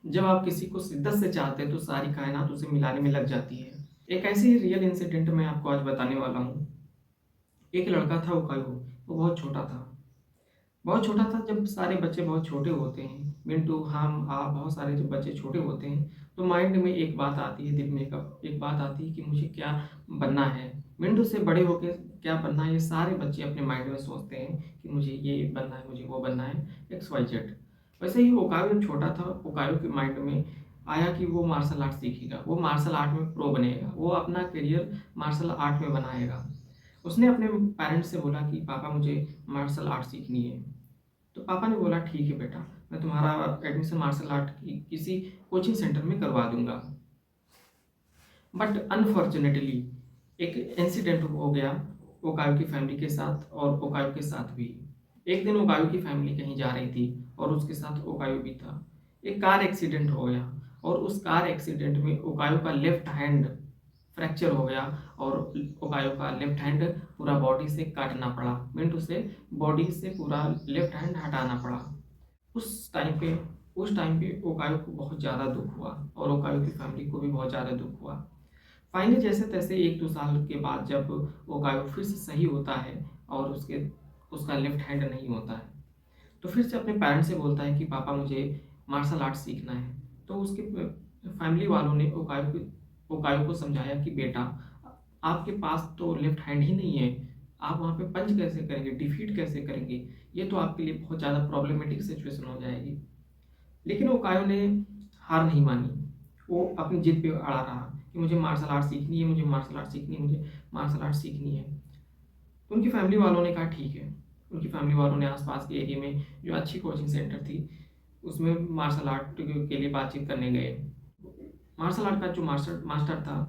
जब आप किसी को शिद्दत से चाहते हैं तो सारी कायनात उसे मिलाने में लग जाती है। एक ऐसे ही रियल इंसिडेंट मैं आपको आज बताने वाला हूँ। एक लड़का था उकायू, वो बहुत छोटा था। बहुत छोटा था जब सारे बच्चे बहुत छोटे होते हैं, मिंटू, हम, आप, बहुत सारे जब बच्चे छोटे होते हैं तो माइंड में एक बात आती है, दिल में एक बात आती है कि मुझे क्या बनना है। मिंटू से बड़े होकर क्या बनना है, ये सारे बच्चे अपने माइंड में सोचते हैं कि मुझे ये बनना है, मुझे वो बनना है, एक्स वाई जेड। वैसे ही ओकायू जब छोटा था, ओकायू के माइंड में आया कि वो मार्शल आर्ट सीखेगा, वो मार्शल आर्ट में प्रो बनेगा, वो अपना करियर मार्शल आर्ट में बनाएगा। उसने अपने पेरेंट्स से बोला कि पापा मुझे मार्शल आर्ट सीखनी है। तो पापा ने बोला ठीक है बेटा, मैं तुम्हारा एडमिशन मार्शल आर्ट की किसी कोचिंग सेंटर में करवा दूंगा। बट अनफॉर्चुनेटली एक इंसिडेंट हो गया ओकायू की फैमिली के साथ और ओकायू के साथ भी। एक दिन ओकायू की फैमिली कहीं जा रही थी और उसके साथ ओकायू भी था। एक कार एक्सीडेंट हो गया और उस कार एक्सीडेंट में ओकायू का लेफ्ट हैंड फ्रैक्चर हो गया और ओकायू का लेफ्ट हैंड पूरा बॉडी से काटना पड़ा, मीन टू से बॉडी से पूरा लेफ्ट हैंड हटाना पड़ा। उस टाइम पे उस टाइम पे ओकायो को बहुत ज़्यादा दुख हुआ और ओकायो की फैमिली को भी बहुत ज़्यादा दुख हुआ। फाइनली जैसे तैसे 1-2 साल के बाद जब ओकायो फिर से सही होता है और उसका लेफ्ट हैंड नहीं होता है, तो फिर से अपने पेरेंट्स से बोलता है कि पापा मुझे मार्शल आर्ट सीखना है। तो उसके फैमिली वालों ने ओकायो को समझाया कि बेटा, आपके पास तो लेफ्ट हैंड ही नहीं है, आप वहाँ पे पंच कैसे करेंगे, डिफीट कैसे करेंगे, ये तो आपके लिए बहुत ज़्यादा प्रॉब्लमेटिक सिचुएशन हो जाएगी। लेकिन ओकायो ने हार नहीं मानी, वो अपनी जिद पे अड़ा रहा कि मुझे मार्शल आर्ट सीखनी है, मुझे मार्शल आर्ट सीखनी है, मुझे मार्शल आर्ट सीखनी है। तो उनकी फैमिली वालों ने कहा ठीक है। उनकी फैमिली वालों ने आसपास के एरिया में जो अच्छी कोचिंग सेंटर थी उसमें मार्शल आर्ट के लिए बातचीत करने गए। मार्शल आर्ट का जो मास्टर मास्टर था,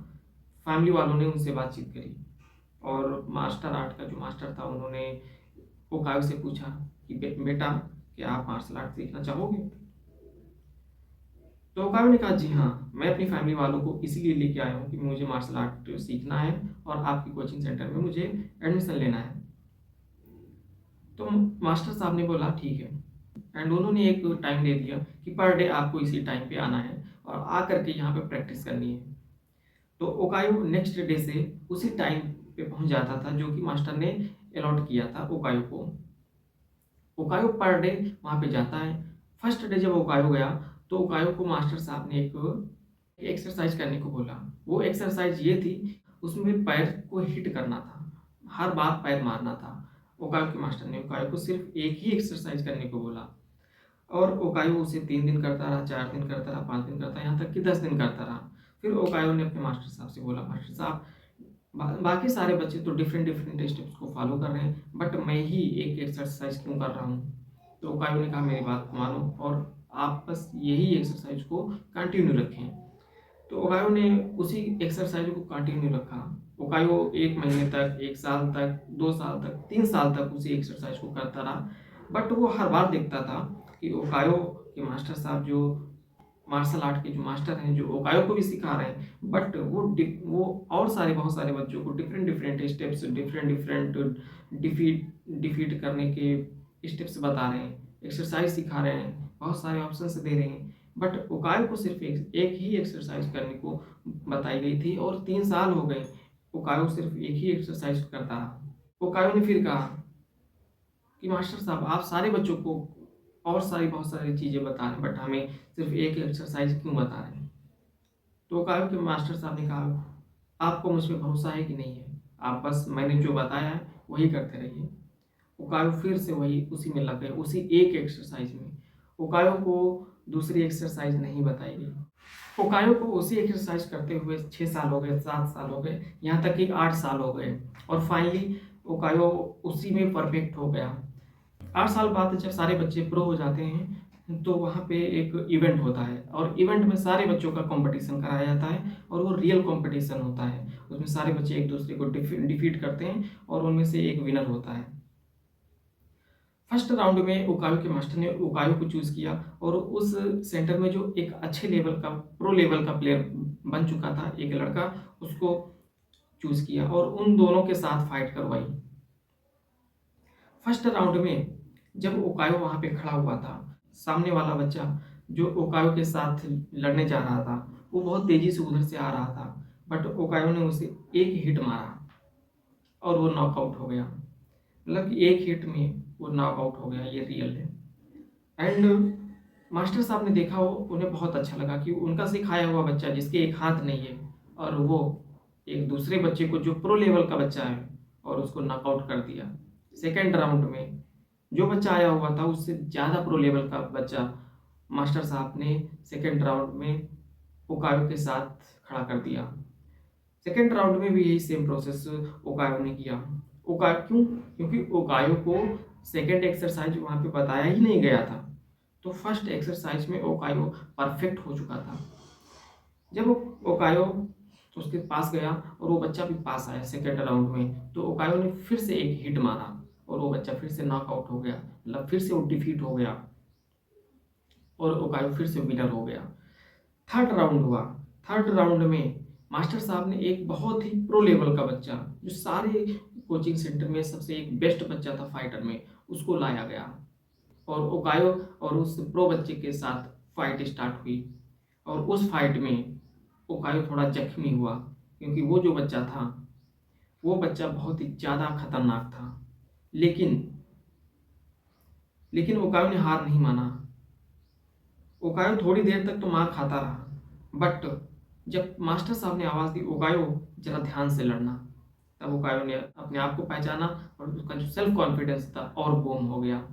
फैमिली वालों ने उनसे बातचीत करी और मार्शल आर्ट का जो मास्टर था उन्होंने ओकायो से पूछा कि बेटा, क्या आप मार्शल आर्ट सीखना चाहोगे? तो ओकायो ने कहा जी हाँ, मैं अपनी फैमिली वालों को इसीलिए लेके आया हूँ कि मुझे मार्शल आर्ट सीखना है और आपकी कोचिंग सेंटर में मुझे एडमिशन लेना है। तो मास्टर साहब ने बोला ठीक है, एंड उन्होंने एक टाइम दे दिया कि पर डे आपको इसी टाइम पे आना है और आ करके यहाँ पे प्रैक्टिस करनी है। तो ओकायो नेक्स्ट डे से उसी टाइम पे पहुंच जाता था जो कि मास्टर ने अलॉट किया था ओकायो को। ओकायो पर डे वहाँ पे जाता है। फर्स्ट डे जब ओकायो गया तो ओकायो को मास्टर साहब ने एक एक्सरसाइज करने को बोला। वो एक्सरसाइज ये थी, उसमें पैर को हिट करना था, हर बार पैर मारना था। ओकायो के मास्टर ने ओकायो को सिर्फ एक ही एक्सरसाइज करने को बोला और ओकायो उसे 3 दिन करता रहा, 4 दिन करता रहा, 5 दिन करता रहा, यहाँ तक कि 10 दिन करता रहा। फिर ओकायो ने अपने मास्टर साहब से बोला, मास्टर साहब बाकी सारे बच्चे तो डिफरेंट डिफरेंट स्टेप्स को फॉलो कर रहे हैं बट मैं ही एक एक्सरसाइज क्यों कर रहा हूँ? तो ओकायो ने कहा मेरी बात मानो और आप बस यही एक्सरसाइज को कंटिन्यू रखें। तो ओकायो ने उसी एक्सरसाइज को कंटिन्यू रखा। ओकायो 1 महीने तक, 1 साल तक, 2 साल तक, 3 साल तक उसी एक्सरसाइज को करता रहा। बट वो हर बार देखता था कि ओकायो के मास्टर साहब जो मार्शल आर्ट के जो मास्टर हैं, जो ओकायो को भी सिखा रहे हैं, बट वो और सारे बहुत सारे बच्चों को different different steps, different different defeat defeat करने के स्टेप्स बता रहे हैं, एक्सरसाइज सिखा रहे हैं, बहुत सारे ऑप्शंस दे रहे हैं। बट ओकायो को सिर्फ एक ही एक्सरसाइज करने को बताई गई थी और 3 साल हो गए, ओकायो सिर्फ एक ही एक्सरसाइज करता रहा। ओकायो ने फिर कहा कि मास्टर साहब आप सारे बच्चों को और सारी बहुत सारी चीज़ें बता रहे हैं बट हमें सिर्फ एक एक्सरसाइज क्यों बता रहे हैं? तो ओकायो के मास्टर साहब ने कहा आपको मुझ पर भरोसा है कि नहीं है? आप बस मैंने जो बताया है वही करते रहिए। ओकायो फिर से वही उसी में लग गए, उसी एक एक्सरसाइज में। ओकायो को दूसरी एक्सरसाइज नहीं बताई गई। ओकायो को उसी एक्सरसाइज करते हुए 6 साल हो गए, 7 साल हो गए, यहाँ तक कि 8 साल हो गए और फाइनली ओकायो उसी में परफेक्ट हो गया। 8 साल बाद जब सारे बच्चे प्रो हो जाते हैं तो वहाँ पे एक इवेंट होता है और इवेंट में सारे बच्चों का कंपटीशन कराया जाता है और वो रियल कंपटीशन होता है। उसमें सारे बच्चे एक दूसरे को डिफीट करते हैं और उनमें से एक विनर होता है। फर्स्ट राउंड में ओकायो के मास्टर ने ओकायो को चूज किया और उस सेंटर में जो एक अच्छे लेवल का, प्रो लेवल का प्लेयर बन चुका था एक लड़का, उसको चूज किया और उन दोनों के साथ फाइट करवाई। फर्स्ट राउंड में जब ओकायो वहां पे खड़ा हुआ था, सामने वाला बच्चा जो ओकायो के साथ लड़ने जा रहा था, वो बहुत तेज़ी से उधर से आ रहा था, बट ओकायो ने उसे एक हिट मारा और वो नॉकआउट हो गया। मतलब कि एक हिट में वो नॉकआउट हो गया, ये रियल है। एंड मास्टर साहब ने देखा, वो उन्हें बहुत अच्छा लगा कि उनका सिखाया हुआ बच्चा जिसके एक हाथ नहीं है और वो एक दूसरे बच्चे को जो प्रो लेवल का बच्चा है और उसको नॉकआउट कर दिया। सेकेंड राउंड में जो बच्चा आया हुआ था उससे ज़्यादा प्रो लेवल का बच्चा मास्टर साहब ने सेकेंड राउंड में ओकायो के साथ खड़ा कर दिया। सेकेंड राउंड में भी यही सेम प्रोसेस ओकायो ने किया। ओकायो क्यों? क्योंकि ओकायो को सेकेंड एक्सरसाइज वहाँ पे बताया ही नहीं गया था, तो फर्स्ट एक्सरसाइज में ओकायो परफेक्ट हो चुका था। जब ओकायो उसके पास गया और वो बच्चा भी पास आया सेकेंड राउंड में, तो ओकायो ने फिर से एक हिट मारा और वो बच्चा फिर से नॉकआउट हो गया, मतलब फिर से वो डिफीट हो गया और ओकायो फिर से विनर हो गया। थर्ड राउंड हुआ। थर्ड राउंड में मास्टर साहब ने एक बहुत ही प्रो लेवल का बच्चा, जो सारे कोचिंग सेंटर में सबसे एक बेस्ट बच्चा था फाइटर में, उसको लाया गया और ओकायो और उस प्रो बच्चे के साथ फाइट स्टार्ट हुई। और उस फाइट में ओकायो थोड़ा जख्मी हुआ, क्योंकि वो जो बच्चा था वो बच्चा बहुत ही ज़्यादा खतरनाक था। लेकिन लेकिन ओकायो ने हार नहीं माना। ओकायो थोड़ी देर तक तो मार खाता रहा, बट जब मास्टर साहब ने आवाज़ दी ओकायो जरा ध्यान से लड़ना, तब ओकायो ने अपने आप को पहचाना और उसका जो सेल्फ कॉन्फिडेंस था और बूम हो गया।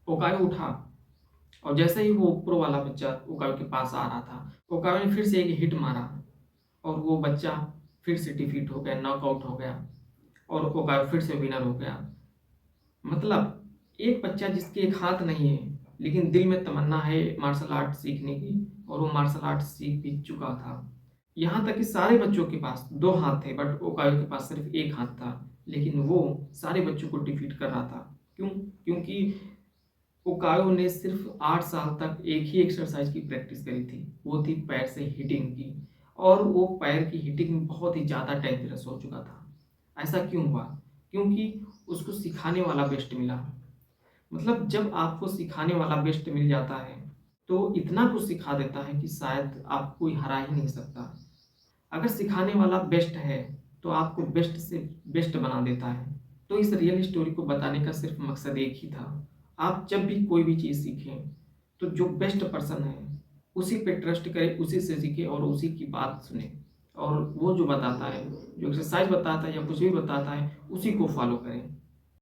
ओकायो उठा और जैसे ही वो प्रो वाला बच्चा ओकायो के पास आ रहा था, ओकायो ने फिर से एक हिट मारा और वो बच्चा फिर से डिफीट हो गया, नॉकआउट हो गया और ओकायो फिर से विनर हो गया। मतलब एक बच्चा जिसके एक हाथ नहीं है, लेकिन दिल में तमन्ना है मार्शल आर्ट सीखने की, और वो मार्शल आर्ट सीख भी चुका था। यहाँ तक कि सारे बच्चों के पास 2 हाथ थे, बट ओकायो के पास सिर्फ 1 हाथ था, लेकिन वो सारे बच्चों को डिफीट कर रहा था। क्यों? क्योंकि ओकायो ने सिर्फ 8 साल तक एक ही एक्सरसाइज की प्रैक्टिस करी थी, वो थी पैर से हिटिंग की, और वो पैर की हिटिंग में बहुत ही ज़्यादा डेंजरस हो चुका था। ऐसा क्यों हुआ? क्योंकि उसको सिखाने वाला बेस्ट मिला। मतलब जब आपको सिखाने वाला बेस्ट मिल जाता है, तो इतना कुछ सिखा देता है कि शायद आपको कोई हरा ही नहीं सकता। अगर सिखाने वाला बेस्ट है, तो आपको बेस्ट से बेस्ट बना देता है। तो इस रियल स्टोरी को बताने का सिर्फ मकसद एक ही था। आप जब भी कोई भी चीज़ सीखें, तो जो बेस्ट पर्सन है, उसी पे ट्रस्ट करें, उसी से सीखें और उसी की बात सुनें। और वो जो बताता है, जो एक्सरसाइज बताता है या कुछ भी बताता है, उसी को फॉलो करें।